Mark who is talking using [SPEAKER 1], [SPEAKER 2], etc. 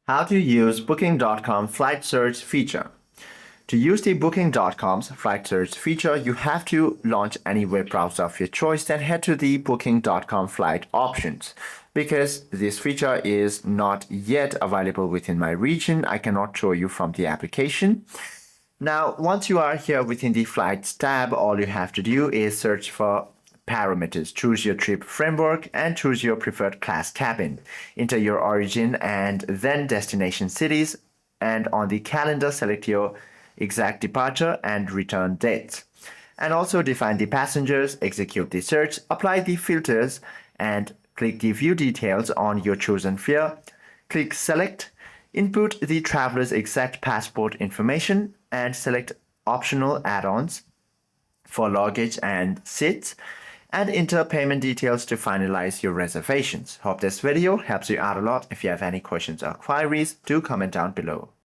[SPEAKER 1] How to use Booking.com flight search feature. To use the Booking.com's flight search feature, you have to launch any web browser of your choice, then head to the Booking.com flight options. Because this feature is not yet available within my region, I cannot show you from the application. Now, once you are here within the flights tab, all you have to do is search for parameters. Choose your trip framework and choose your preferred class cabin. Enter your origin and then destination cities, and on the calendar select your exact departure and return dates. And also define the passengers, execute the search, apply the filters, and click the view details on your chosen fare. Click select, input the traveler's exact passport information, and select optional add-ons for luggage and seats, and enter payment details to finalize your reservations. Hope this video helps you out a lot. If you have any questions or queries, do comment down below.